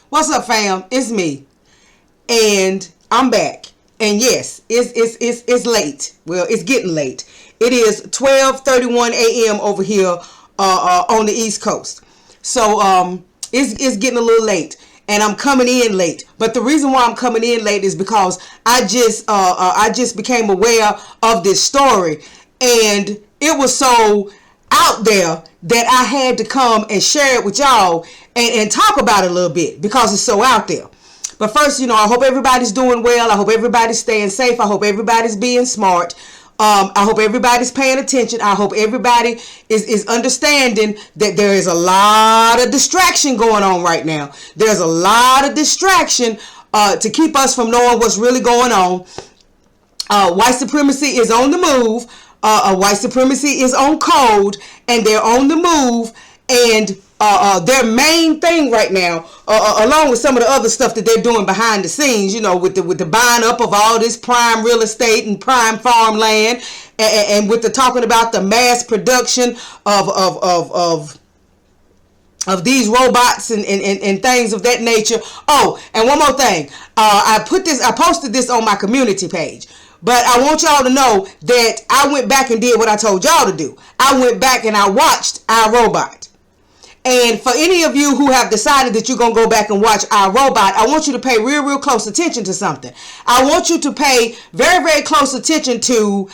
What's up, fam? It's me, and I'm back. And yes, it's late. Well, it's getting late. It is 12:31 a.m. over here on the East Coast. So it's getting a little late, and I'm coming in late. But the reason why I'm coming in late is because I just became aware of this story, and it was so out there that I had to come and share it with y'all and talk about it a little bit because it's so out there. But first, I hope everybody's doing well. I hope everybody's staying safe. I hope everybody's being smart. I hope everybody's paying attention. I hope everybody is understanding that there is a lot of distraction going on right now. There's a lot of distraction to keep us from knowing what's really going on. White supremacy is on the move. White supremacy is on code, and they're on the move. And their main thing right now, along with some of the other stuff that they're doing behind the scenes, with the buying up of all this prime real estate and prime farmland, and with the talking about the mass production of these robots and things of that nature. Oh, and one more thing, I posted this on my community page. But I want y'all to know that I went back and did what I told y'all to do. I went back and I watched iRobot. And for any of you who have decided that you're going to go back and watch iRobot, I want you to pay real close attention to something. I want you to pay very close attention to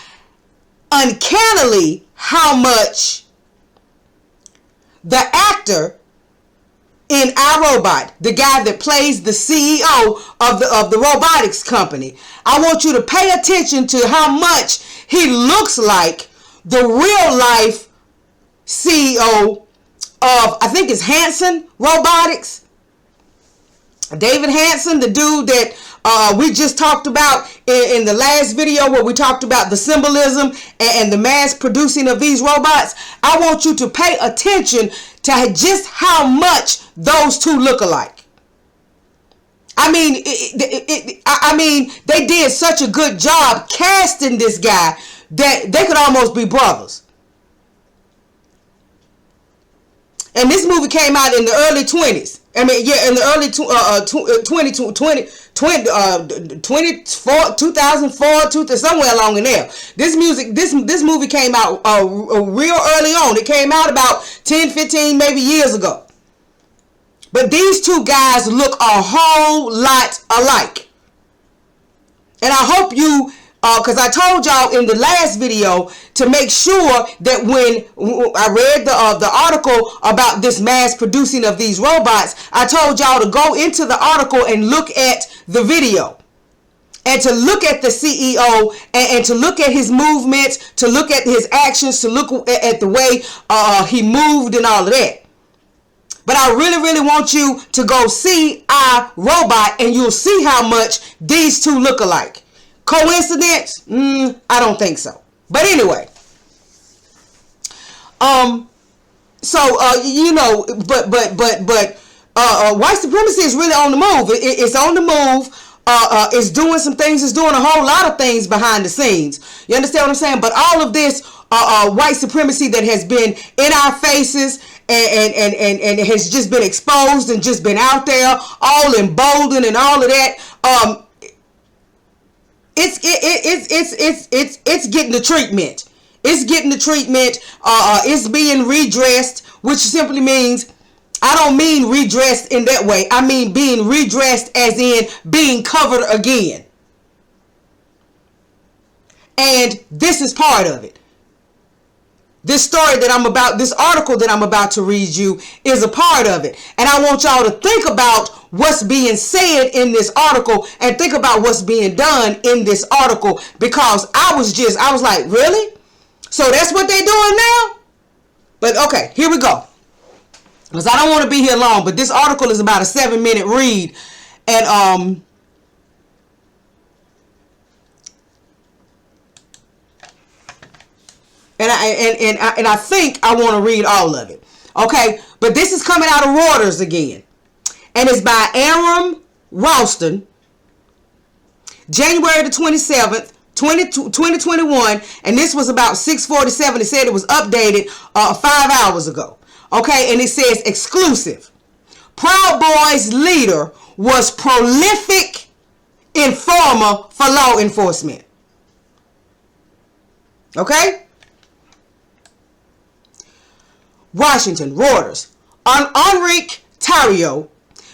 uncannily how much the actor in iRobot, the guy that plays the CEO of the robotics company, I want you to pay attention to how much he looks like the real life CEO of, I think it's Hanson Robotics. David Hanson, the dude that we just talked about in the last video where we talked about the symbolism and the mass producing of these robots. I want you to pay attention to just how much those two look alike. I mean, they did such a good job casting this guy that they could almost be brothers. And this movie came out in the early 20s. In the early 2004, somewhere along in there. This movie came out real early on. It came out about 10, 15, maybe years ago. But these two guys look a whole lot alike. And I hope you, because I told y'all in the last video to make sure that when I read the article about this mass producing of these robots, I told y'all to go into the article and look at the video. And to look at the CEO and to look at his movements, to look at his actions, to look at the way he moved and all of that. But I really want you to go see iRobot, and you'll see how much these two look alike. Coincidence? I don't think so. But anyway, white supremacy is really on the move. It's on the move. It's doing some things. It's doing a whole lot of things behind the scenes. You understand what I'm saying? But all of this white supremacy that has been in our faces and has just been exposed and just been out there, all emboldened and all of that. It's getting the treatment. It's getting the treatment. It's being redressed, which simply means, I don't mean redressed in that way. I mean being redressed as in being covered again. And this is part of it. This article that I'm about to read you is a part of it. And I want y'all to think about what's being said in this article and think about what's being done in this article, because I was like, really? So that's what they're doing now? But okay, here we go. Because I don't want to be here long, but this article is about a 7-minute read. And I think I want to read all of it. Okay, but this is coming out of Reuters again. And it's by Aram Ralston, January the 27th, 2021. And this was about 6:47. It said it was updated 5 hours ago. Okay, and it says exclusive. Proud Boys leader was prolific informer for law enforcement. Okay? Washington, Reuters. Enrique Tarrio,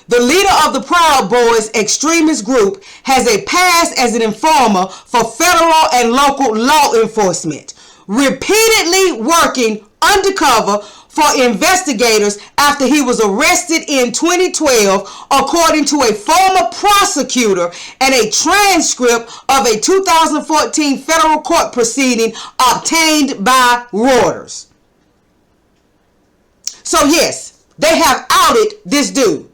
the leader of the Proud Boys extremist group, has a past as an informer for federal and local law enforcement, repeatedly working undercover for investigators after he was arrested in 2012, according to a former prosecutor and a transcript of a 2014 federal court proceeding obtained by Reuters. So yes, they have outed this dude.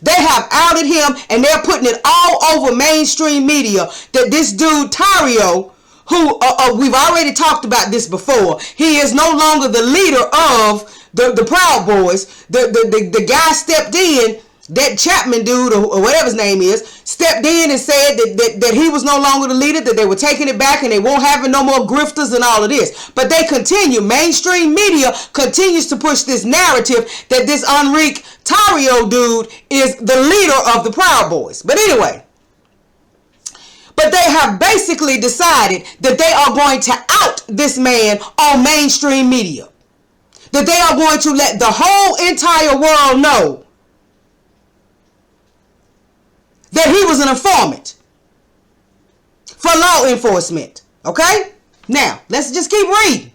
They have outed him, and they're putting it all over mainstream media that this dude Tarrio, who we've already talked about this before, he is no longer the leader of the Proud Boys. The guy stepped in, that Chapman dude or whatever his name is, stepped in and said that he was no longer the leader, that they were taking it back and they won't have no more grifters and all of this. But they continue, mainstream media continues to push this narrative that this Enrique Tarrio dude is the leader of the Proud Boys. But anyway, but they have basically decided that they are going to out this man on mainstream media. That they are going to let the whole entire world know that he was an informant for law enforcement. Okay? Now, let's just keep reading.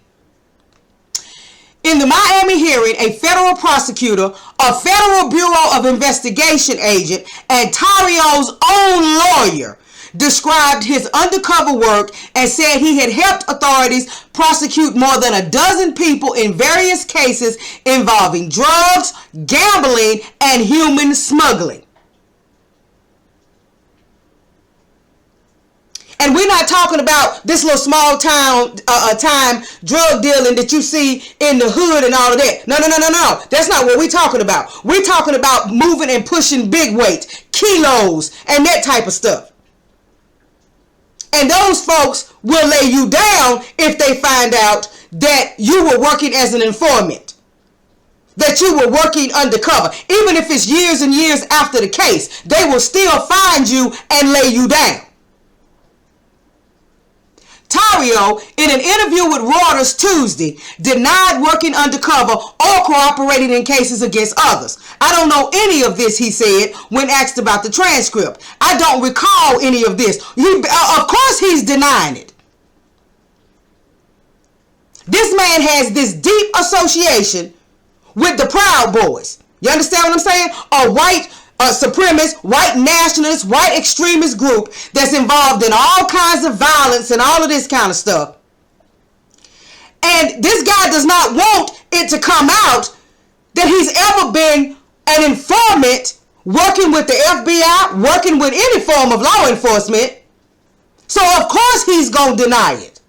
In the Miami hearing, a federal prosecutor, a Federal Bureau of Investigation agent, and Tarrio's own lawyer described his undercover work and said he had helped authorities prosecute more than a dozen people in various cases involving drugs, gambling, and human smuggling. And we're not talking about this little small town time drug dealing that you see in the hood and all of that. No. That's not what we're talking about. We're talking about moving and pushing big weight, kilos, and that type of stuff. And those folks will lay you down if they find out that you were working as an informant, that you were working undercover. Even if it's years and years after the case, they will still find you and lay you down. Tarrio, in an interview with Reuters Tuesday, denied working undercover or cooperating in cases against others. I don't know any of this, he said, when asked about the transcript. I don't recall any of this. Of course he's denying it. This man has this deep association with the Proud Boys. You understand what I'm saying? A white supremacist, white nationalist, white extremist group that's involved in all kinds of violence and all of this kind of stuff. And this guy does not want it to come out that he's ever been an informant working with the FBI, working with any form of law enforcement. So of course he's going to deny it.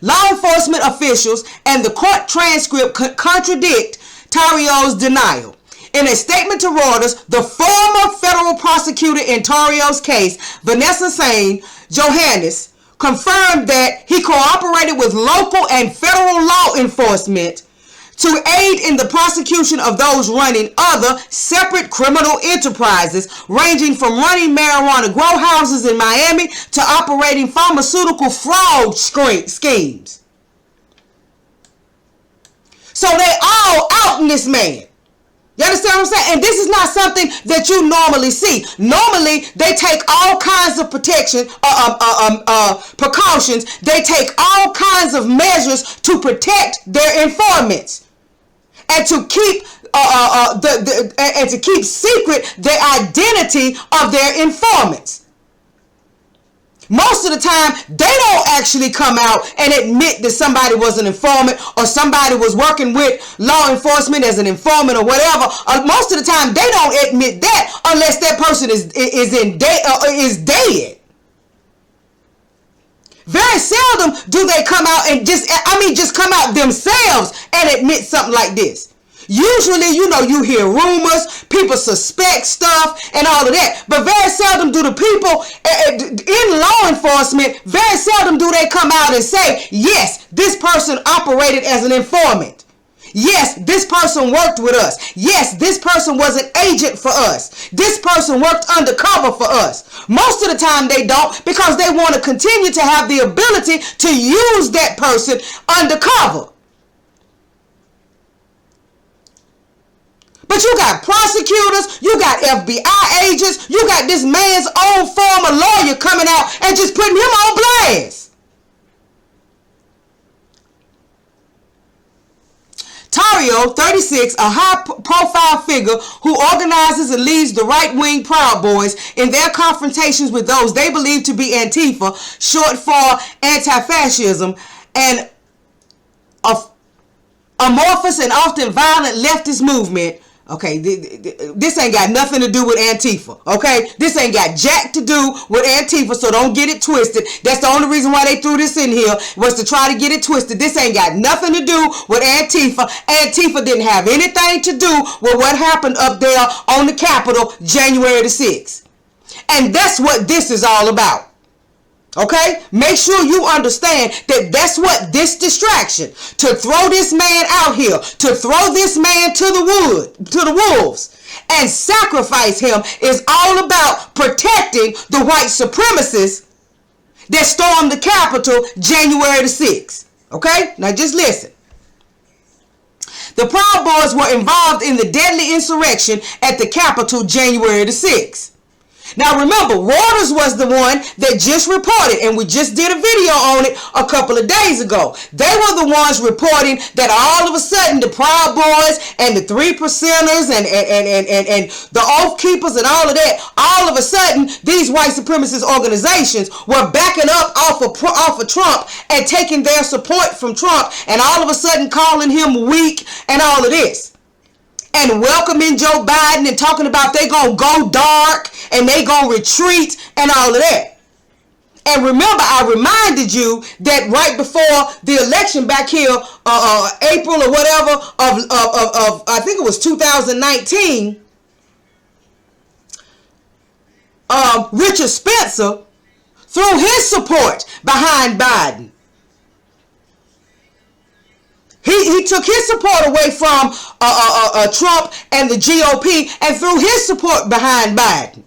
Law enforcement officials and the court transcript contradict Tarrio's denial. In a statement to Reuters, the former federal prosecutor in Tarrio's case, Vanessa St. Johannes, confirmed that he cooperated with local and federal law enforcement to aid in the prosecution of those running other separate criminal enterprises, ranging from running marijuana grow houses in Miami to operating pharmaceutical fraud schemes. So they all out in this man. You understand what I'm saying? And this is not something that you normally see. Normally, they take all kinds of precautions. They take all kinds of measures to protect their informants and to keep secret the identity of their informants. Most of the time, they don't actually come out and admit that somebody was an informant or somebody was working with law enforcement as an informant or whatever. Most of the time, they don't admit that unless that person is dead. Very seldom do they come out and just come out themselves and admit something like this. Usually, you hear rumors, people suspect stuff and all of that. But very seldom do the people in law enforcement, very seldom do they come out and say, yes, this person operated as an informant. Yes, this person worked with us. Yes, this person was an agent for us. This person worked undercover for us. Most of the time they don't, because they want to continue to have the ability to use that person undercover. But you got prosecutors, you got FBI agents, you got this man's own former lawyer coming out and just putting him on blast. Tarrio, 36, a high-profile figure who organizes and leads the right-wing Proud Boys in their confrontations with those they believe to be Antifa, short for anti-fascism, and amorphous and often violent leftist movement. Okay, this ain't got nothing to do with Antifa, okay? This ain't got jack to do with Antifa, so don't get it twisted. That's the only reason why they threw this in here, was to try to get it twisted. This ain't got nothing to do with Antifa. Antifa didn't have anything to do with what happened up there on the Capitol January the 6th. And that's what this is all about. Okay, make sure you understand that that's what this distraction, to throw this man out here, to throw this man to the wolves and sacrifice him, is all about protecting the white supremacists that stormed the Capitol January the 6th. Okay, now just listen. The Proud Boys were involved in the deadly insurrection at the Capitol January the 6th. Now remember, Reuters was the one that just reported, and we just did a video on it a couple of days ago. They were the ones reporting that all of a sudden the Proud Boys and the 3%ers and the Oath Keepers and all of that, all of a sudden these white supremacist organizations were backing up off of Trump and taking their support from Trump, and all of a sudden calling him weak and all of this. And welcoming Joe Biden and talking about they gonna go dark and they gonna retreat and all of that. And remember, I reminded you that right before the election back here, April or whatever of I think it was 2019, Richard Spencer threw his support behind Biden. He took his support away from Trump and the GOP and threw his support behind Biden.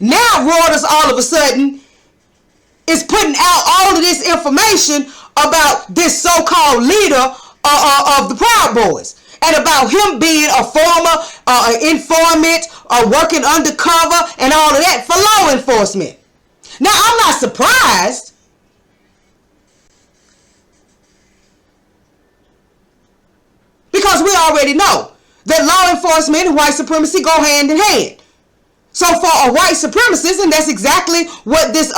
Now Reuters all of a sudden is putting out all of this information about this so-called leader of the Proud Boys, and about him being a former informant or working undercover and all of that for law enforcement. Now I'm not surprised, because we already know that law enforcement and white supremacy go hand in hand. So for a white supremacist, and that's exactly what this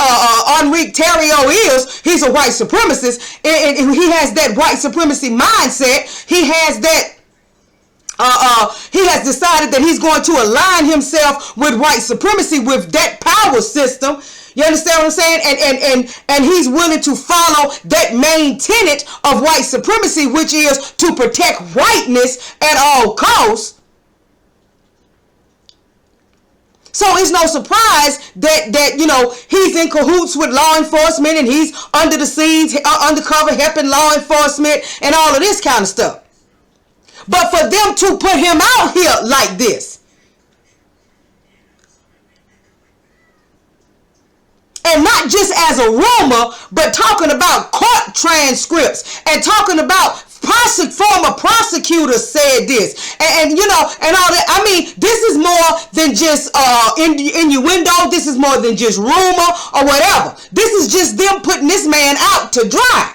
Enrique Tarrio is, he's a white supremacist, and he has that white supremacy mindset. He has that, he has decided that he's going to align himself with white supremacy, with that power system. You understand what I'm saying? And he's willing to follow that main tenet of white supremacy, which is to protect whiteness at all costs. So it's no surprise that you know, he's in cahoots with law enforcement, and he's under the scenes, undercover, helping law enforcement and all of this kind of stuff. But for them to put him out here like this, and not just as a rumor, but talking about court transcripts and talking about former prosecutors said this, and you know, and all that. I mean, this is more than just innuendo. This is more than just rumor or whatever. This is just them putting this man out to dry.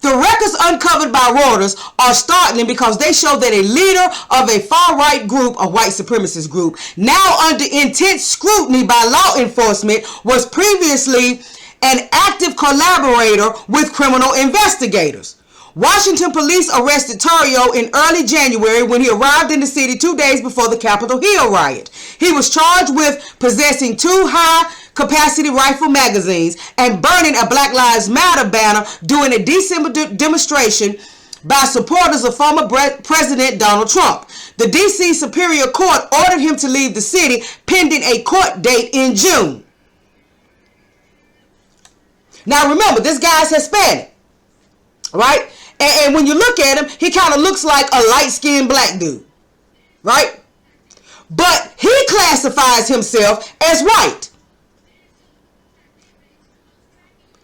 The records uncovered by Reuters are startling because they show that a leader of a far-right group, a white supremacist group, now under intense scrutiny by law enforcement, was previously an active collaborator with criminal investigators. Washington police arrested Tarrio in early January when he arrived in the city 2 days before the Capitol Hill riot. He was charged with possessing 2 high-capacity rifle magazines and burning a Black Lives Matter banner during a December demonstration by supporters of former President Donald Trump. The D.C. Superior Court ordered him to leave the city pending a court date in June. Now remember, this guy's Hispanic, right? And when you look at him, he kind of looks like a light-skinned black dude, right? But he classifies himself as white.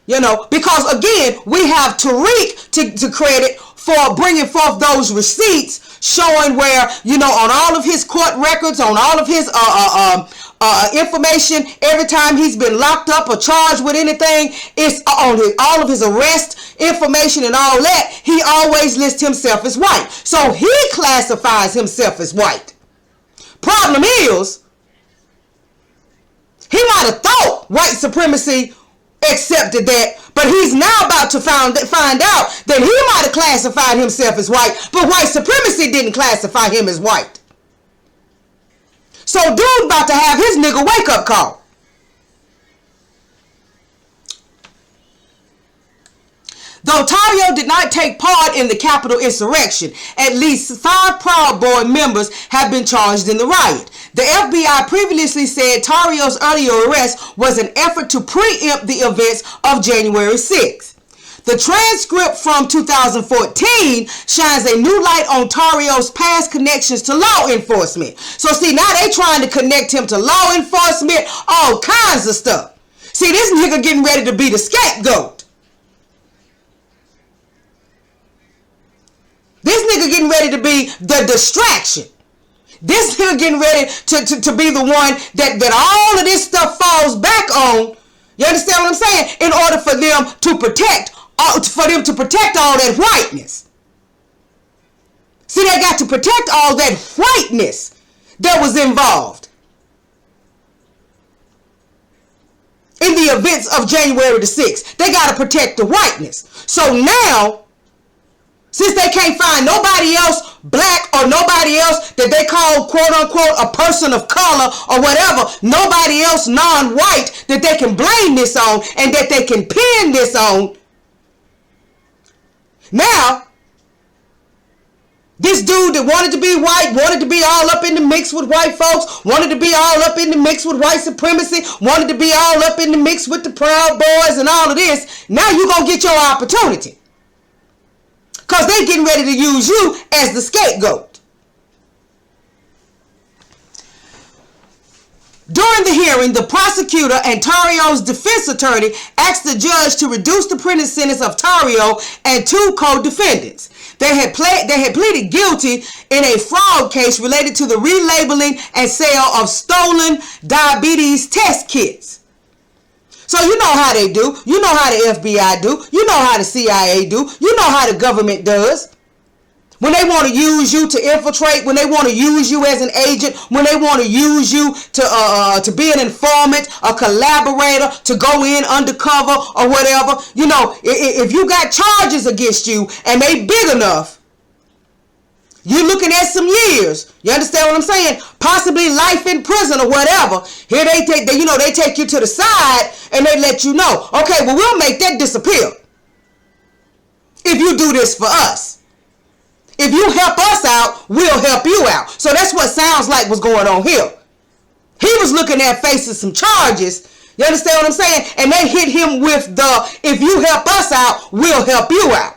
You know, because again, we have Tariq to credit for bringing forth those receipts showing where, you know, on all of his court records, on all of his information, every time he's been locked up or charged with anything, it's on all of his arrest information and all that. He always lists himself as white. So he classifies himself as white. Problem is, he might have thought white supremacy accepted that, but he's now about to find out that he might have classified himself as white, but white supremacy didn't classify him as white. So dude about to have his nigga wake up call. Though Tarrio did not take part in the Capitol insurrection, at least 5 Proud Boy members have been charged in the riot. The FBI previously said Tarrio's earlier arrest was an effort to preempt the events of January 6th. The transcript from 2014 shines a new light on Tarrio's past connections to law enforcement. So see, now they trying to connect him to law enforcement, all kinds of stuff. See, this nigga getting ready to be the scapegoat. This nigga getting ready to be the distraction. This nigga getting ready to be the one that all of this stuff falls back on. You understand what I'm saying? In order for them to protect all that whiteness. See, they got to protect all that whiteness that was involved in the events of January the 6th. They got to protect the whiteness. So now, since they can't find nobody else black or nobody else that they call quote unquote a person of color or whatever, nobody else non-white that they can blame this on and that they can pin this on. Now, this dude that wanted to be white, wanted to be all up in the mix with white folks, wanted to be all up in the mix with white supremacy, wanted to be all up in the mix with the Proud Boys and all of this, now you gonna get your opportunity. Because they getting ready to use you as the scapegoat. During the hearing, the prosecutor and Tarrio's defense attorney asked the judge to reduce the prison sentence of Tarrio and 2 co-defendants. They had pleaded guilty in a fraud case related to the relabeling and sale of stolen diabetes test kits. So you know how they do. You know how the FBI do. You know how the CIA do. You know how the government does. When they want to use you to infiltrate, when they want to use you as an agent, when they want to use you to be an informant, a collaborator, to go in undercover or whatever. You know, if you got charges against you and they big enough, you're looking at some years. You understand what I'm saying? Possibly life in prison or whatever. Here they take you to the side and they let you know, okay, well, we'll make that disappear if you do this for us. If you help us out, we'll help you out. So that's what sounds like was going on here. He was looking at facing some charges. You understand what I'm saying? And they hit him with the, if you help us out, we'll help you out.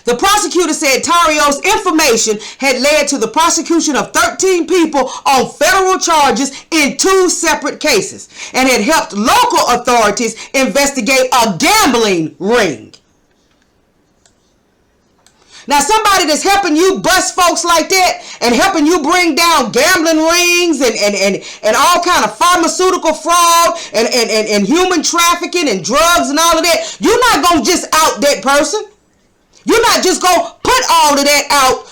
The prosecutor said Tarrio's information had led to the prosecution of 13 people on federal charges in 2 separate cases and had helped local authorities investigate a gambling ring. Now, somebody that's helping you bust folks like that and helping you bring down gambling rings and all kind of pharmaceutical fraud and human trafficking and drugs and all of that, you're not going to just out that person. You're not just going to put all of that out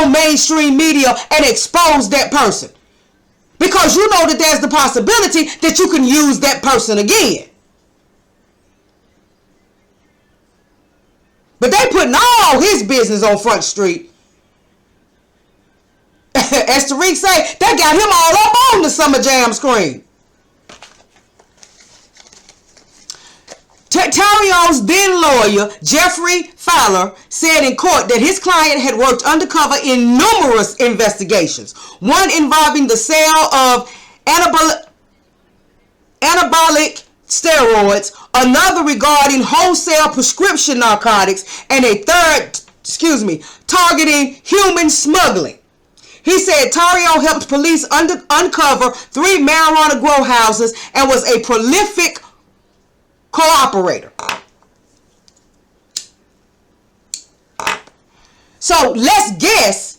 on mainstream media and expose that person. Because you know that there's the possibility that you can use that person again. But they putting all his business on Front Street. As Tariq say, they got him all up on the Summer Jam screen. Tarrio's then lawyer, Jeffrey Fowler, said in court that his client had worked undercover in numerous investigations, one involving the sale of anabolic steroids, another regarding wholesale prescription narcotics, and a third, targeting human smuggling. He said Tarrio helped police uncover 3 marijuana grow houses and was a prolific cooperator. So let's guess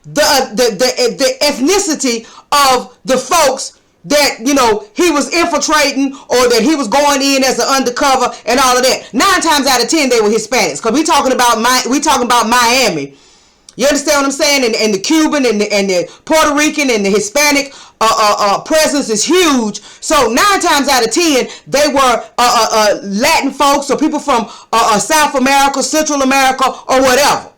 the ethnicity of the folks that, he was infiltrating, or that he was going in as an undercover and all of that. 9 times out of 10 they were Hispanics, because we talking about Miami. You understand what I'm saying? And the Cuban and the Puerto Rican and the Hispanic presence is huge. So 9 times out of 10 they were Latin folks, or people from South America, Central America, or whatever.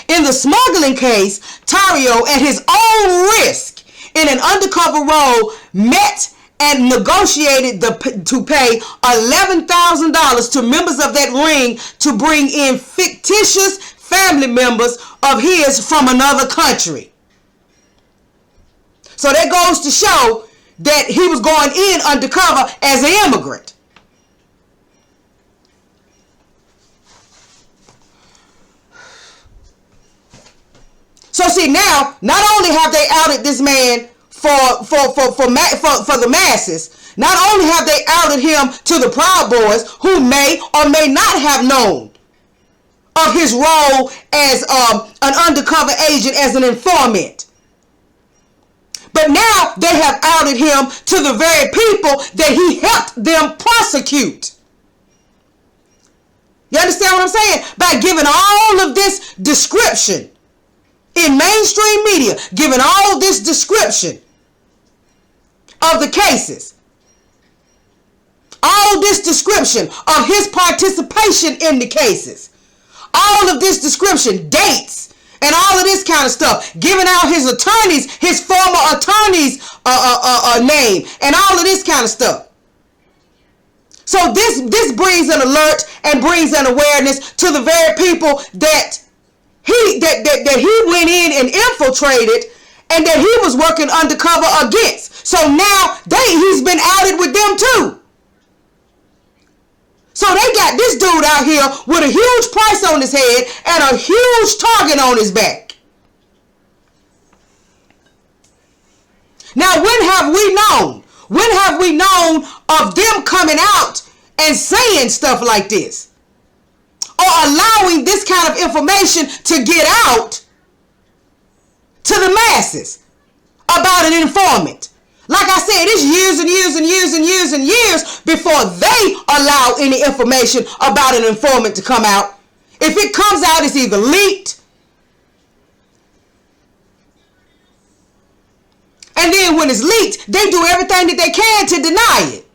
In the smuggling case, Tarrio, at his own risk, in an undercover role, met and negotiated to pay $11,000 to members of that ring to bring in fictitious family members of his from another country. So that goes to show that he was going in undercover as an immigrant. So see, now, not only have they outed this man for the masses, not only have they outed him to the Proud Boys, who may or may not have known of his role as an undercover agent, as an informant, but now they have outed him to the very people that he helped them prosecute. You understand what I'm saying? By giving all of this description in mainstream media, giving all this description of the cases, all this description of his participation in the cases, all of this description, dates, and all of this kind of stuff, giving out his attorneys, his former attorney's name, and all of this kind of stuff. So this brings an alert and brings an awareness to the very people that he went in and infiltrated, and that he was working undercover against. So now he's been outed with them too. So they got this dude out here with a huge price on his head and a huge target on his back. Now, when have we known? When have we known of them coming out and saying stuff like this? Or allowing this kind of information to get out to the masses about an informant? Like I said, it's years and years and years and years and years before they allow any information about an informant to come out. If it comes out, it's either leaked, and then when it's leaked, they do everything that they can to deny it.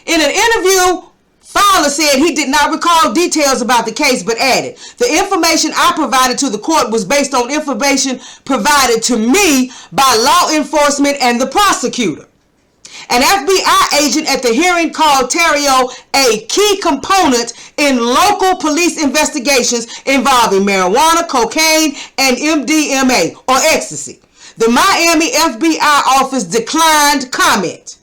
In an interview, Fowler said he did not recall details about the case, but added, "The information I provided to the court was based on information provided to me by law enforcement and the prosecutor." An FBI agent at the hearing called Tarrio a key component in local police investigations involving marijuana, cocaine, and MDMA, or ecstasy. The Miami FBI office declined comment.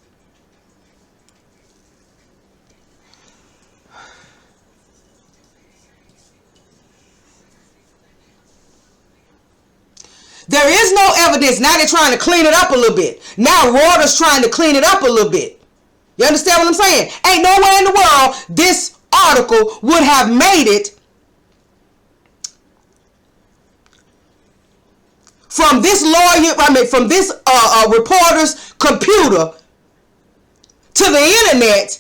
There is no evidence. Now they're trying to clean it up a little bit. Now Reuters trying to clean it up a little bit. You understand what I'm saying? Ain't nowhere in the world this article would have made it from this from this reporter's computer to the internet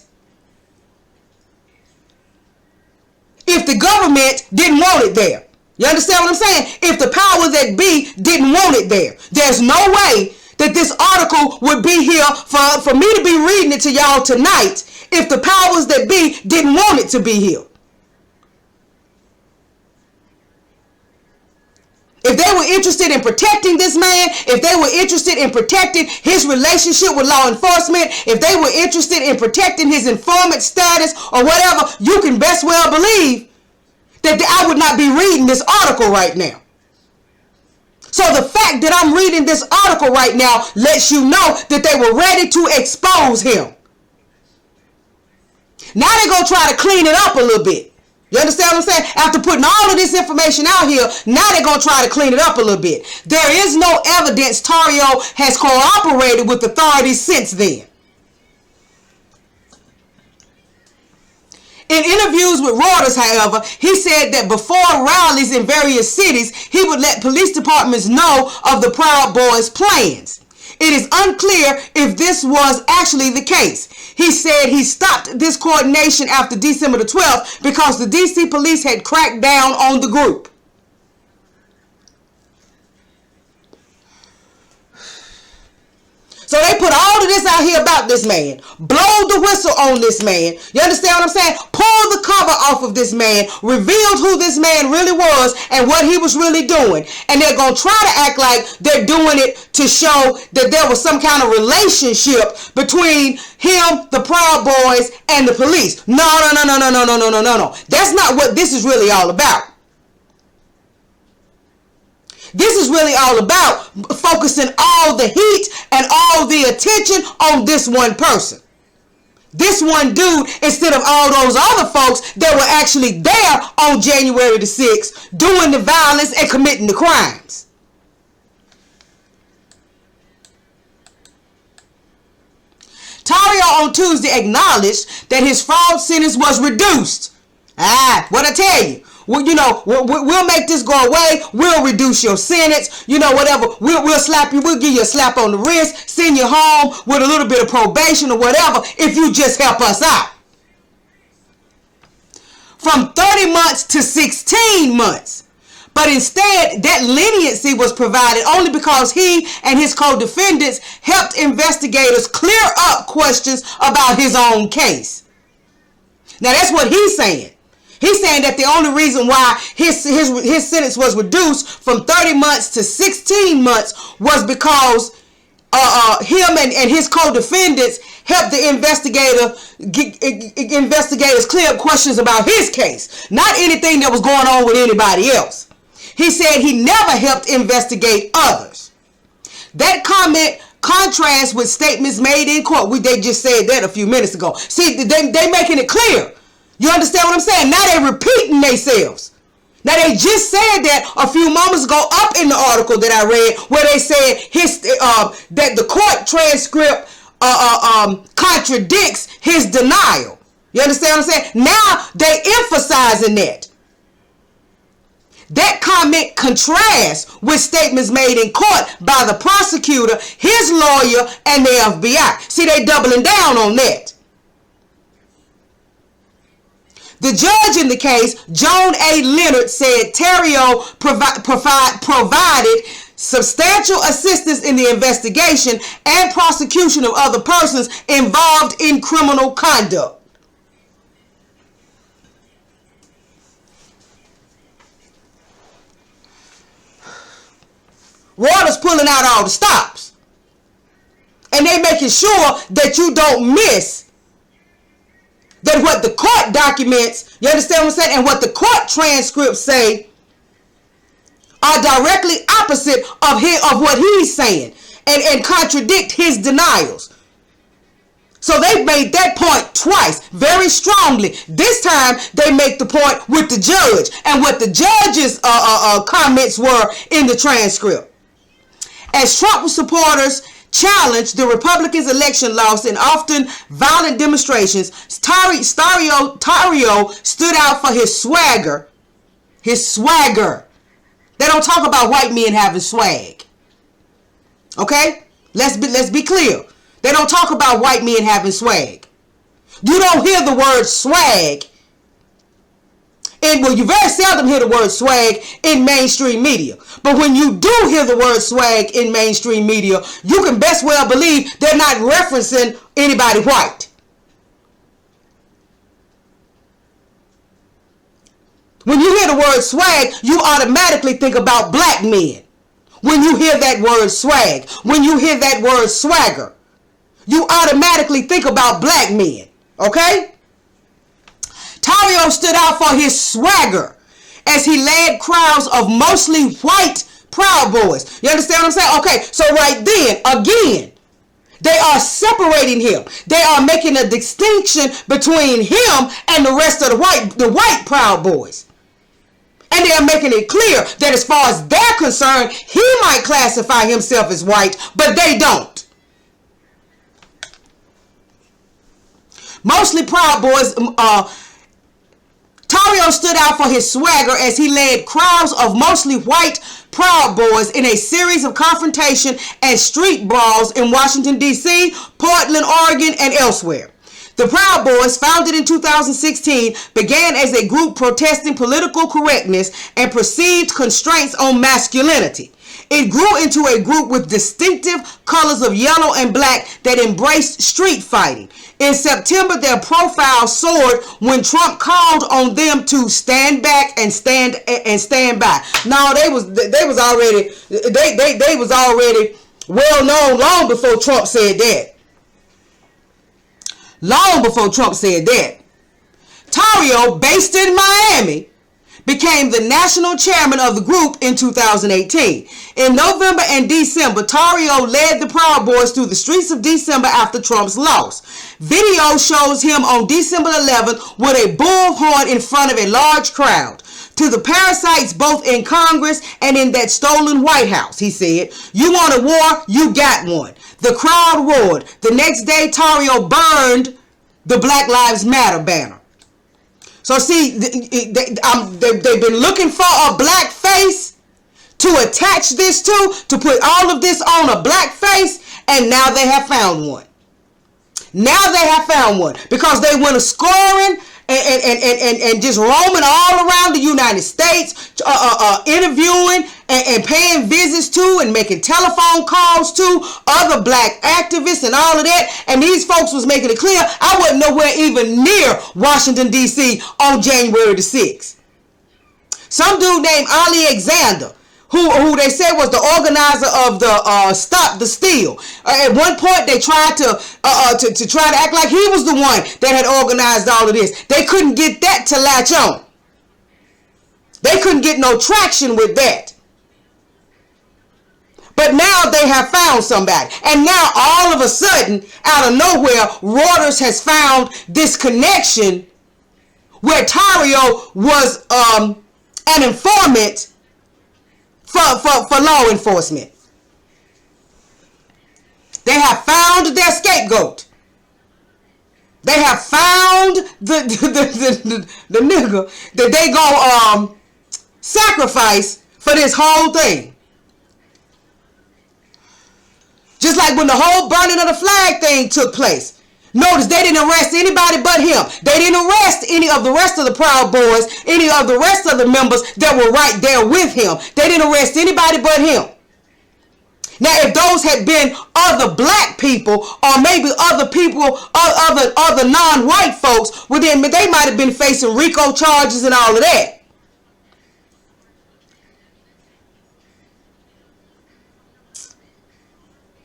if the government didn't want it there. You understand what I'm saying? If the powers that be didn't want it there. There's no way that this article would be here for me to be reading it to y'all tonight if the powers that be didn't want it to be here. If they were interested in protecting this man, if they were interested in protecting his relationship with law enforcement, if they were interested in protecting his informant status or whatever, you can best well believe that I would not be reading this article right now. So the fact that I'm reading this article right now lets you know that they were ready to expose him. Now they're going to try to clean it up a little bit. You understand what I'm saying? After putting all of this information out here, now they're going to try to clean it up a little bit. There is no evidence Tarrio has cooperated with authorities since then. In interviews with Reuters, however, he said that before rallies in various cities, he would let police departments know of the Proud Boys' plans. It is unclear if this was actually the case. He said he stopped this coordination after December the 12th because the DC police had cracked down on the group. So they put all of this out here about this man. Blow the whistle on this man. You understand what I'm saying? Pull the cover off of this man. Revealed who this man really was and what he was really doing. And they're going to try to act like they're doing it to show that there was some kind of relationship between him, the Proud Boys, and the police. No. That's not what this is really all about. This is really all about focusing all the heat and all the attention on this one person. This one dude, instead of all those other folks that were actually there on January the 6th doing the violence and committing the crimes. Tarrio on Tuesday acknowledged that his fraud sentence was reduced. What I tell you. Well, we'll make this go away. We'll reduce your sentence. Whatever. We'll slap you. We'll give you a slap on the wrist. Send you home with a little bit of probation or whatever if you just help us out. From 30 months to 16 months. But instead, that leniency was provided only because he and his co-defendants helped investigators clear up questions about his own case. Now, that's what he's saying. He's saying that the only reason why his sentence was reduced from 30 months to 16 months was because him and his co-defendants helped the investigators clear up questions about his case, not anything that was going on with anybody else. He said he never helped investigate others. That comment contrasts with statements made in court. They just said that a few minutes ago. See, they making it clear. You understand what I'm saying? Now they're repeating themselves. Now they just said that a few moments ago up in the article that I read where they said that the court transcript contradicts his denial. You understand what I'm saying? Now they emphasizing that. That comment contrasts with statements made in court by the prosecutor, his lawyer, and the FBI. See, they doubling down on that. The judge in the case, Joan A. Leonard, said Tarrio provided substantial assistance in the investigation and prosecution of other persons involved in criminal conduct. Reuters pulling out all the stops. And they making sure that you don't miss that what the court documents, you understand what I'm saying, and what the court transcripts say are directly opposite of what he's saying and contradict his denials. So they made that point twice, very strongly. This time they make the point with the judge and what the judge's comments were in the transcript. As Trump supporters challenged the Republicans' election loss in often violent demonstrations, Tarrio stood out for his swagger. His swagger. They don't talk about white men having swag. Okay? Let's be clear. They don't talk about white men having swag. You don't hear the word swag. You very seldom hear the word swag in mainstream media. But when you do hear the word swag in mainstream media, you can best well believe they're not referencing anybody white. When you hear the word swag, you automatically think about black men. When you hear that word swag, when you hear that word swagger, you automatically think about black men. Okay? Tarrio stood out for his swagger. as he led crowds of mostly white Proud Boys. You understand what I'm saying? Okay, so right then, again, they are separating him. They are making a distinction between him and the rest of the white Proud Boys. And they are making it clear that as far as they're concerned, he might classify himself as white, but they don't. Mostly Proud Boys, Tarrio stood out for his swagger as he led crowds of mostly white Proud Boys in a series of confrontation and street brawls in Washington, D.C., Portland, Oregon, and elsewhere. The Proud Boys, founded in 2016, began as a group protesting political correctness and perceived constraints on masculinity. It grew into a group with distinctive colors of yellow and black that embraced street fighting. In September, their profile soared when Trump called on them to stand back and stand by. No, they was already well known long before Trump said that. Long before Trump said that. Tarrio, based in Miami, became the national chairman of the group in 2018. In November and December, Tarrio led the Proud Boys through the streets of December after Trump's loss. Video shows him on December 11th with a bullhorn in front of a large crowd. To the parasites both in Congress and in that stolen White House, he said, "You want a war? You got one." The crowd roared. The next day, Tarrio burned the Black Lives Matter banner. So see, they've been looking for a black face to attach this to put all of this on a black face, and now they have found one. Now they have found one because they went scoring and just roaming all around the United States, interviewing and paying visits to and making telephone calls to other black activists and all of that. And these folks was making it clear I wasn't nowhere even near Washington, D.C. on January the 6th. Some dude named Ali Alexander, who they said was the organizer of the Stop the Steal. At one point, they tried to try to act like he was the one that had organized all of this. They couldn't get that to latch on. They couldn't get no traction with that. But now they have found somebody. And now all of a sudden, out of nowhere, Reuters has found this connection where Tarrio was an informant for law enforcement. They have found their scapegoat. They have found the nigga that they go sacrifice for this whole thing. Just like when the whole burning of the flag thing took place. Notice they didn't arrest anybody but him. They didn't arrest any of the rest of the Proud Boys, any of the rest of the members that were right there with him. They didn't arrest anybody but him. Now, if those had been other black people or maybe other people, other non-white folks, well then they might have been facing RICO charges and all of that.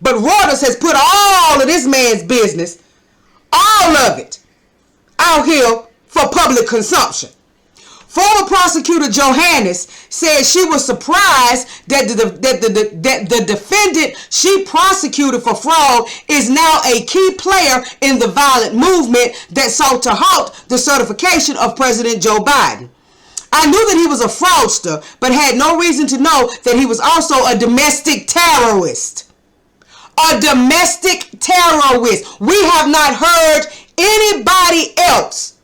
But Reuters has put all of this man's business, all of it, out here for public consumption. Former prosecutor Johannes said she was surprised that the defendant she prosecuted for fraud is now a key player in the violent movement that sought to halt the certification of President Joe Biden. I knew that he was a fraudster, but had no reason to know that he was also a domestic terrorist. A domestic terrorist. We have not heard anybody else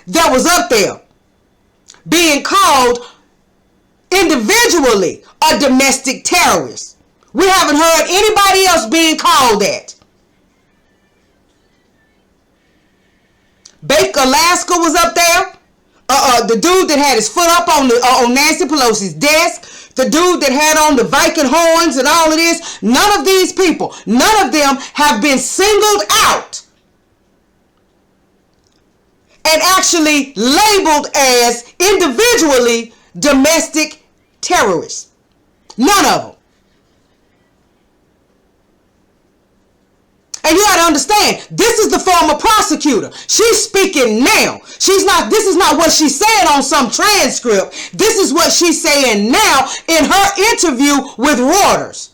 that was up there being called individually a domestic terrorist. We haven't heard anybody else being called that. Baker Alaska was up there. The dude that had his foot up on Nancy Pelosi's desk. The dude that had on the Viking horns and all of this. None of these people, none of them have been singled out and actually labeled as individually domestic terrorists. None of them. And you got to understand, this is the former prosecutor. She's speaking now. This is not what she said on some transcript. This is what she's saying now in her interview with Reuters.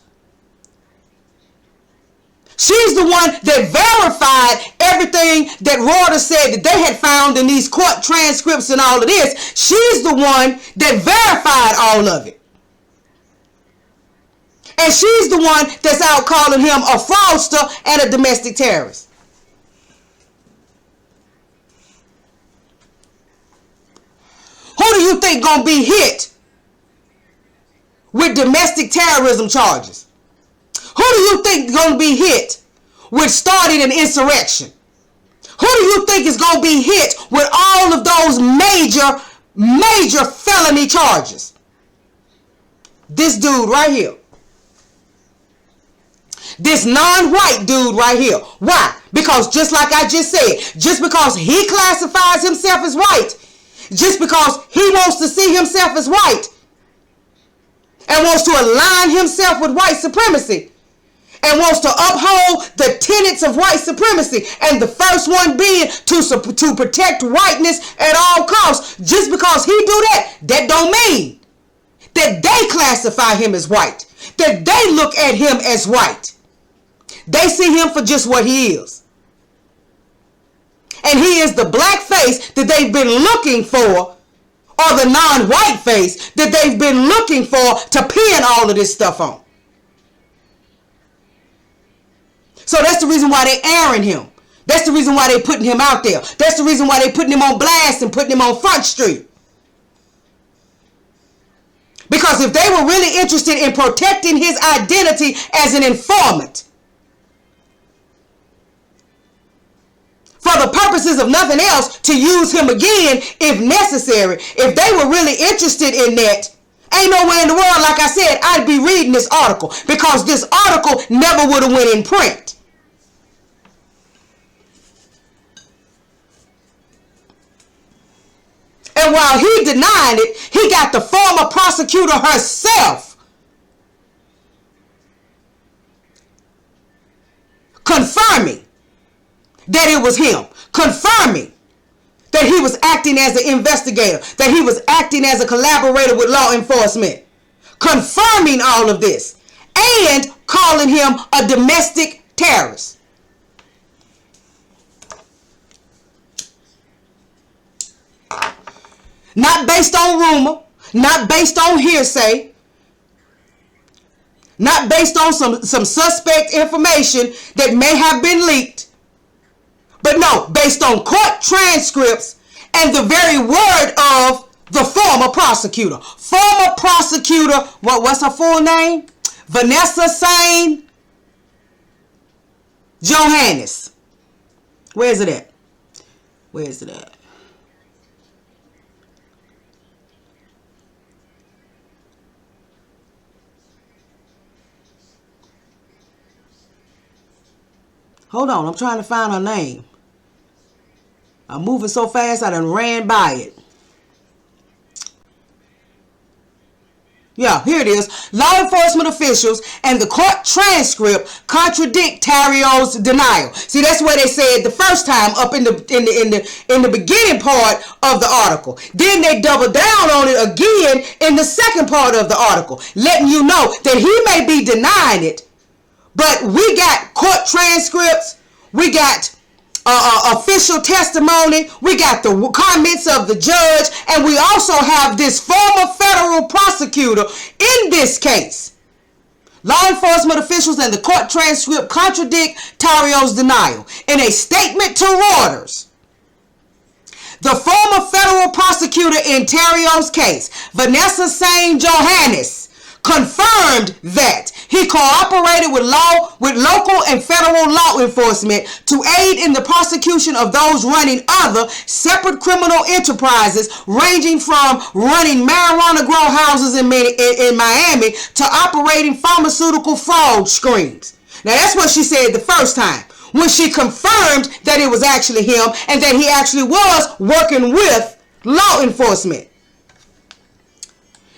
She's the one that verified everything that Reuters said that they had found in these court transcripts and all of this. She's the one that verified all of it. And she's the one that's out calling him a fraudster and a domestic terrorist. Who do you think gonna be hit with domestic terrorism charges? Who do you think gonna be hit with starting an insurrection? Who do you think is gonna be hit with all of those major felony charges? This dude right here. This non-white dude right here. Why? Because just like I just said, just because he classifies himself as white, just because he wants to see himself as white and wants to align himself with white supremacy and wants to uphold the tenets of white supremacy, and the first one being to protect whiteness at all costs, just because he do that, that don't mean that they classify him as white, that they look at him as white. They see him for just what he is. And he is the black face that they've been looking for, or the non-white face that they've been looking for to pin all of this stuff on. So that's the reason why they airing him. That's the reason why they putting him out there. That's the reason why they putting him on blast and putting him on Front Street. Because if they were really interested in protecting his identity as an informant, for the purposes of nothing else, to use him again if necessary, if they were really interested in that, ain't nowhere in the world, like I said, I'd be reading this article, because this article never would have went in print. And while he denied it, he got the former prosecutor herself confirming that it was him, confirming that he was acting as an investigator, that he was acting as a collaborator with law enforcement, confirming all of this, and calling him a domestic terrorist. Not based on rumor, not based on hearsay, not based on some suspect information that may have been leaked, but no, based on court transcripts and the very word of the former prosecutor. Former prosecutor, what's her full name? Vanessa Sain Johannes. Where is it at? Where is it at? Hold on, I'm trying to find her name. I'm moving so fast I done ran by it. Yeah, here it is. Law enforcement officials and the court transcript contradict Tarrio's denial. See, that's where they said the first time up in the beginning part of the article. Then they double down on it again in the second part of the article, letting you know that he may be denying it, but we got court transcripts, we got official testimony, we got the comments of the judge, and we also have this former federal prosecutor in this case. Law enforcement officials and the court transcript contradict Tarrio's denial. In a statement to Reuters, the former federal prosecutor in Tarrio's case, Vanessa Sain Johannes, confirmed that he cooperated with local and federal law enforcement to aid in the prosecution of those running other separate criminal enterprises, ranging from running marijuana grow houses in Miami to operating pharmaceutical fraud schemes. Now that's what she said the first time, when she confirmed that it was actually him and that he actually was working with law enforcement.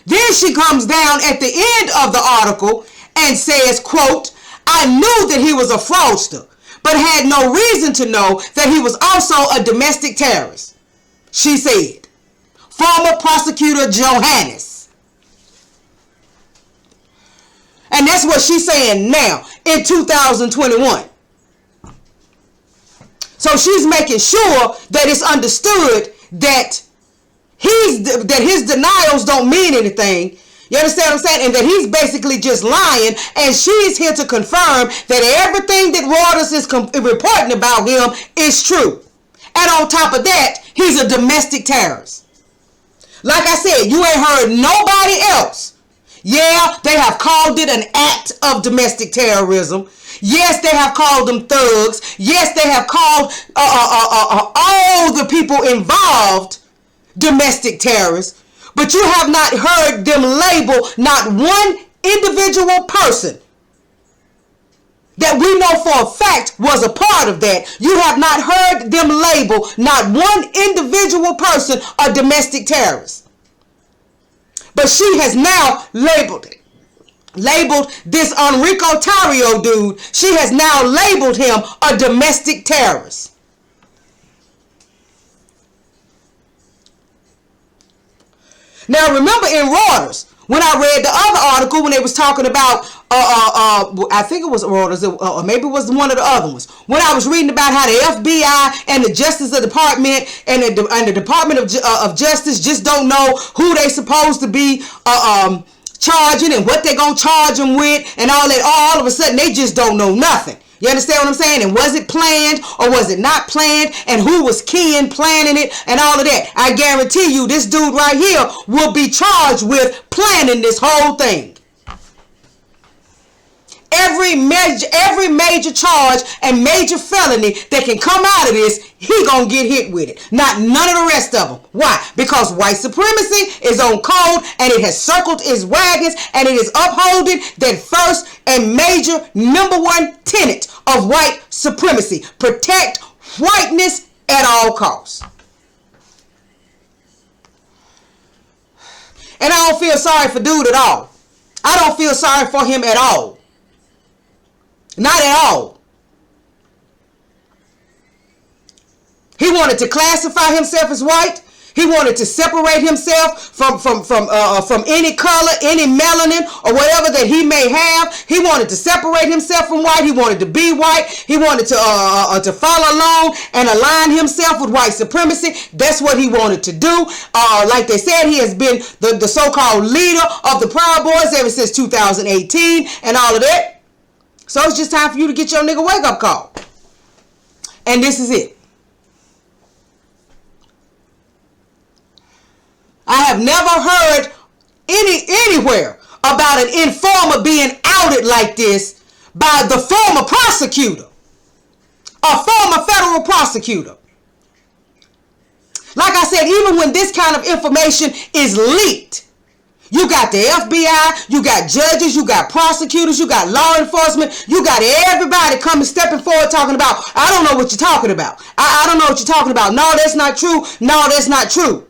Then she comes down at the end of the article and says, quote, I knew that he was a fraudster, but had no reason to know that he was also a domestic terrorist, she said. Former prosecutor Johannes. And that's what she's saying now in 2021. So she's making sure that it's understood that his denials don't mean anything. You understand what I'm saying? And that he's basically just lying. And she's here to confirm that everything that Reuters is reporting about him is true. And on top of that, he's a domestic terrorist. Like I said, you ain't heard nobody else. Yeah, they have called it an act of domestic terrorism. Yes, they have called them thugs. Yes, they have called all the people involved domestic terrorists. But you have not heard them label not one individual person that we know for a fact was a part of that. You have not heard them label not one individual person a domestic terrorist. But she has now labeled this Enrique Tarrio dude. She has now labeled him a domestic terrorist. Now remember in Reuters, when I read the other article when they was talking about, I think it was Reuters, or maybe it was one of the other ones. When I was reading about how the FBI and the Justice Department and the Department of Justice just don't know who they supposed to be charging and what they gonna charge them with and all that. All of a sudden they just don't know nothing. You understand what I'm saying? And was it planned or was it not planned? And who was key in planning it and all of that? I guarantee you this dude right here will be charged with planning this whole thing. Every major charge and major felony that can come out of this, he gonna get hit with it. Not none of the rest of them. Why? Because white supremacy is on code and it has circled its wagons and it is upholding that first and major #1 tenet of white supremacy. Protect whiteness at all costs. And I don't feel sorry for dude at all. I don't feel sorry for him at all. Not at all. He wanted to classify himself as white. He wanted to separate himself from any color, any melanin, or whatever that he may have. He wanted to separate himself from white. He wanted to be white. He wanted to follow along and align himself with white supremacy. That's what he wanted to do. Like they said, he has been the so-called leader of the Proud Boys ever since 2018 and all of that. So it's just time for you to get your nigga wake up call. And this is it. I have never heard anywhere about an informer being outed like this by the former prosecutor. A former federal prosecutor. Like I said, even when this kind of information is leaked, you got the FBI, you got judges, you got prosecutors, you got law enforcement, you got everybody coming, stepping forward talking about, I don't know what you're talking about. I don't know what you're talking about. No, that's not true. No, that's not true.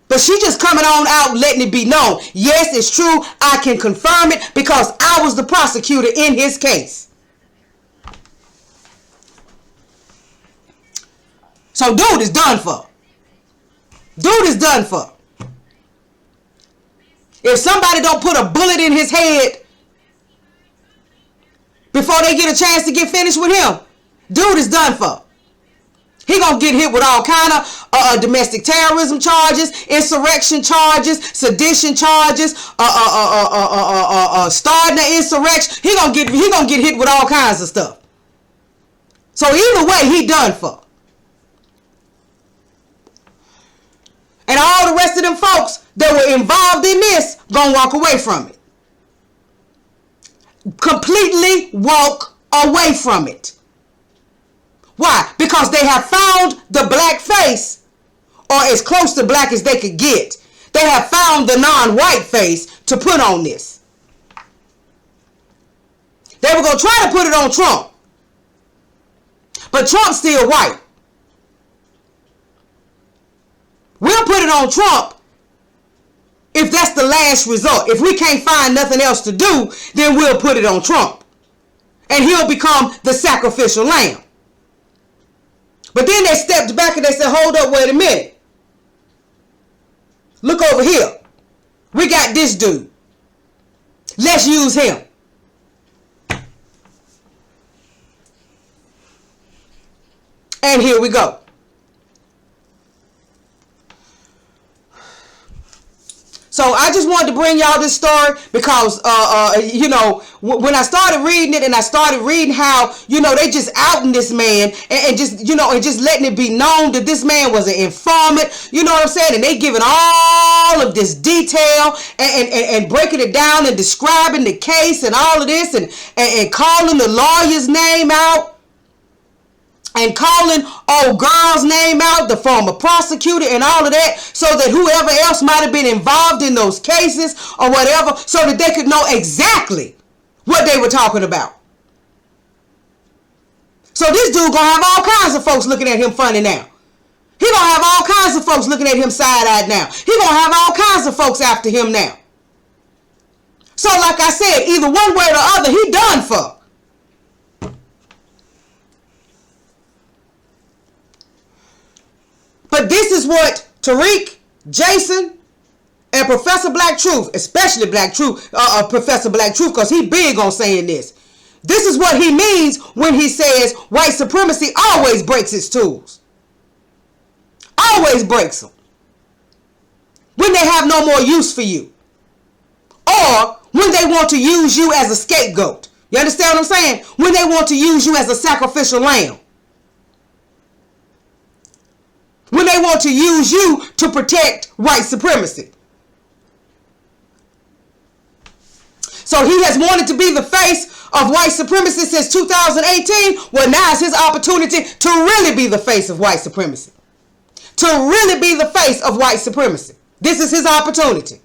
But she just coming on out letting it be known. Yes, it's true. I can confirm it because I was the prosecutor in his case. So dude is done for. Dude is done for. If somebody don't put a bullet in his head before they get a chance to get finished with him, dude is done for. He gonna get hit with all kind of domestic terrorism charges, insurrection charges, sedition charges, starting an insurrection. He gonna get hit with all kinds of stuff. So either way, he done for. And all the rest of them folks that were involved in this gonna walk away from it. Completely walk away from it. Why? Because they have found the black face, or as close to black as they could get. They have found the non-white face to put on this. They were gonna try to put it on Trump. But Trump's still white. We'll put it on Trump if that's the last resort. If we can't find nothing else to do, then we'll put it on Trump. And he'll become the sacrificial lamb. But then they stepped back and they said, hold up, wait a minute. Look over here. We got this dude. Let's use him. And here we go. So I just wanted to bring y'all this story because, you know, when I started reading it and I started reading how, you know, they just outing this man and just, you know, and just letting it be known that this man was an informant, you know what I'm saying? And they giving all of this detail and breaking it down and describing the case and all of this and calling the lawyer's name out. And calling old girl's name out, the former prosecutor and all of that, so that whoever else might have been involved in those cases or whatever, so that they could know exactly what they were talking about. So this dude gonna have all kinds of folks looking at him funny now. He gonna have all kinds of folks looking at him side-eyed now. He gonna have all kinds of folks after him now. So like I said, either one way or the other, he done for. But this is what Tariq, Jason, and Professor Black Truth, especially Black Truth, Professor Black Truth, because he big on saying this. This is what he means when he says white supremacy always breaks its tools. Always breaks them. When they have no more use for you. Or when they want to use you as a scapegoat. You understand what I'm saying? When they want to use you as a sacrificial lamb. When they want to use you to protect white supremacy. So he has wanted to be the face of white supremacy since 2018. Well, now it's his opportunity to really be the face of white supremacy. To really be the face of white supremacy. This is his opportunity.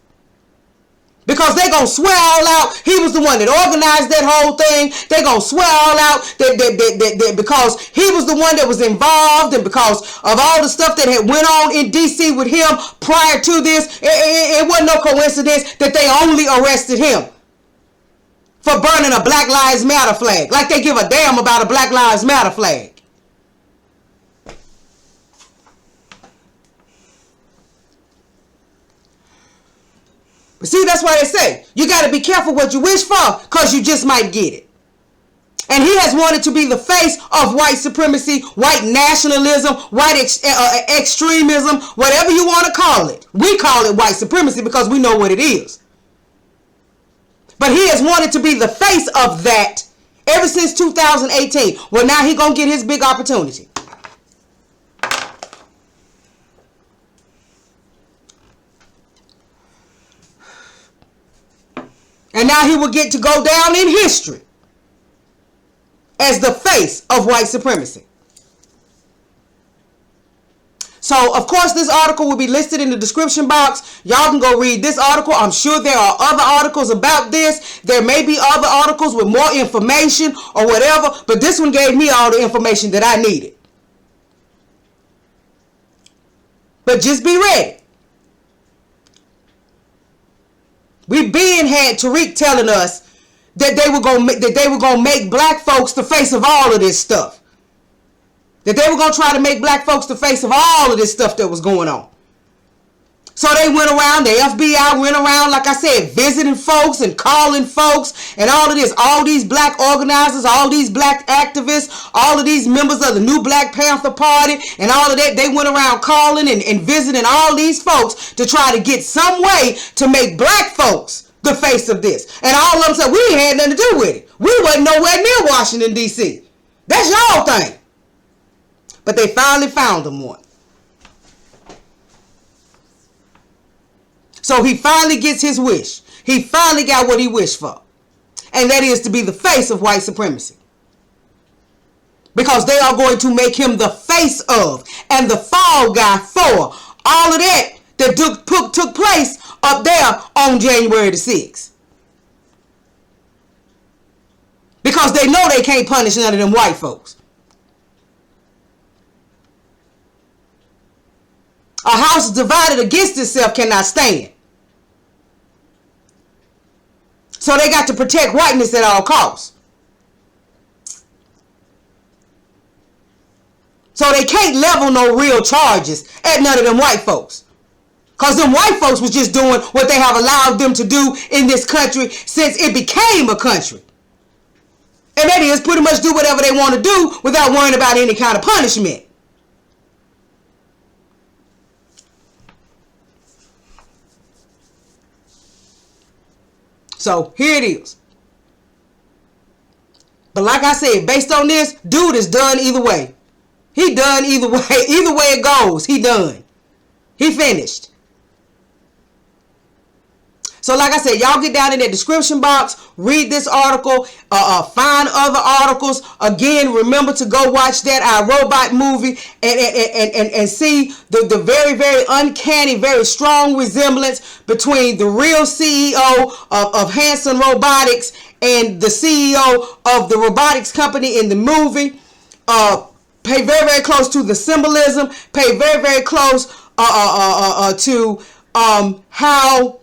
Because they're going to swear all out. He was the one that organized that whole thing. They're going to swear all out that because he was the one that was involved and because of all the stuff that had went on in D.C. with him prior to this, it wasn't no coincidence that they only arrested him for burning a Black Lives Matter flag. Like they give a damn about a Black Lives Matter flag. But see, that's why they say, you got to be careful what you wish for, because you just might get it. And he has wanted to be the face of white supremacy, white nationalism, white extremism, whatever you want to call it. We call it white supremacy because we know what it is. But he has wanted to be the face of that ever since 2018. Well, now he's going to get his big opportunity. And now he will get to go down in history as the face of white supremacy. So, of course, this article will be listed in the description box. Y'all can go read this article. I'm sure there are other articles about this. There may be other articles with more information or whatever, but this one gave me all the information that I needed. But just be ready. We been had Tariq telling us that they were gonna make black folks the face of all of this stuff. That they were gonna try to make black folks the face of all of this stuff that was going on. So they went around, the FBI went around, like I said, visiting folks and calling folks and all of this. All these black organizers, all these black activists, all of these members of the new Black Panther Party and all of that, they went around calling and visiting all these folks to try to get some way to make black folks the face of this. And all of them said, we ain't had nothing to do with it. We wasn't nowhere near Washington, D.C. That's y'all thing. But they finally found them one. So he finally gets his wish. He finally got what he wished for. And that is to be the face of white supremacy. Because they are going to make him the face of and the fall guy for all of that took place up there on January the 6th. Because they know they can't punish none of them white folks. A house divided against itself cannot stand. So they got to protect whiteness at all costs. So they can't level no real charges at none of them white folks. Because them white folks was just doing what they have allowed them to do in this country since it became a country. And that is pretty much do whatever they want to do without worrying about any kind of punishment. So here it is. But like I said, based on this, dude is done either way. He done either way. Either way it goes, he done. He finished. So like I said, y'all get down in the description box, read this article, find other articles. Again, remember to go watch that I, Robot movie and see the very, very uncanny, very strong resemblance between the real CEO of Hanson Robotics and the CEO of the robotics company in the movie. Pay very, very close to the symbolism. Pay very, very close to how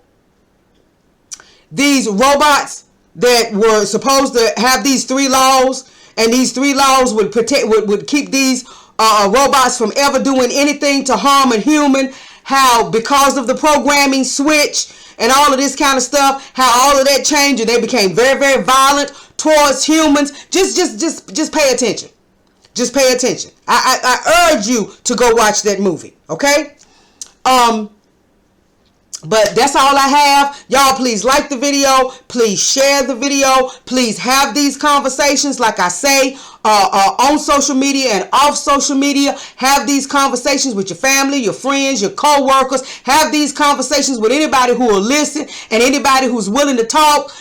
these robots that were supposed to have these 3 laws, and these 3 laws would protect, would keep these robots from ever doing anything to harm a human. How because of the programming switch and all of this kind of stuff, how all of that changed and they became very, very violent towards humans. Just pay attention. Just pay attention. I urge you to go watch that movie. Okay. But that's all I have. Y'all, please like the video. Please share the video. Please have these conversations, like I say, on social media and off social media. Have these conversations with your family, your friends, your co-workers. Have these conversations with anybody who will listen and anybody who's willing to talk.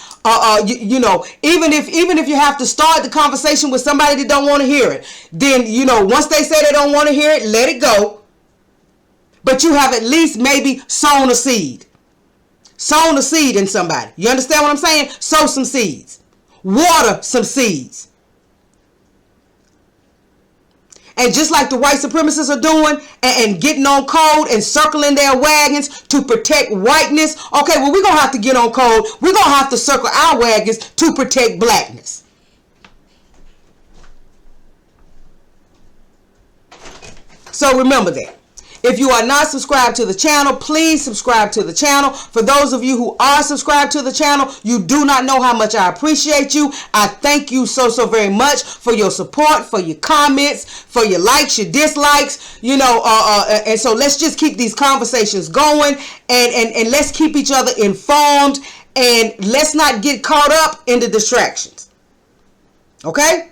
You know, even if you have to start the conversation with somebody that don't want to hear it, then, you know, once they say they don't want to hear it, let it go. But you have at least maybe sown a seed. Sown a seed in somebody. You understand what I'm saying? Sow some seeds. Water some seeds. And just like the white supremacists are doing and getting on code and circling their wagons to protect whiteness. Okay, well, we're going to have to get on code. We're going to have to circle our wagons to protect blackness. So remember that. If you are not subscribed to the channel, please subscribe to the channel. For those of you who are subscribed to the channel, you do not know how much I appreciate you. I thank you so very much for your support, for your comments, for your likes, your dislikes, you know, and so let's just keep these conversations going and let's keep each other informed and let's not get caught up in the distractions. Okay?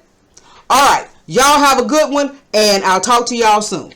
All right. Y'all have a good one and I'll talk to y'all soon.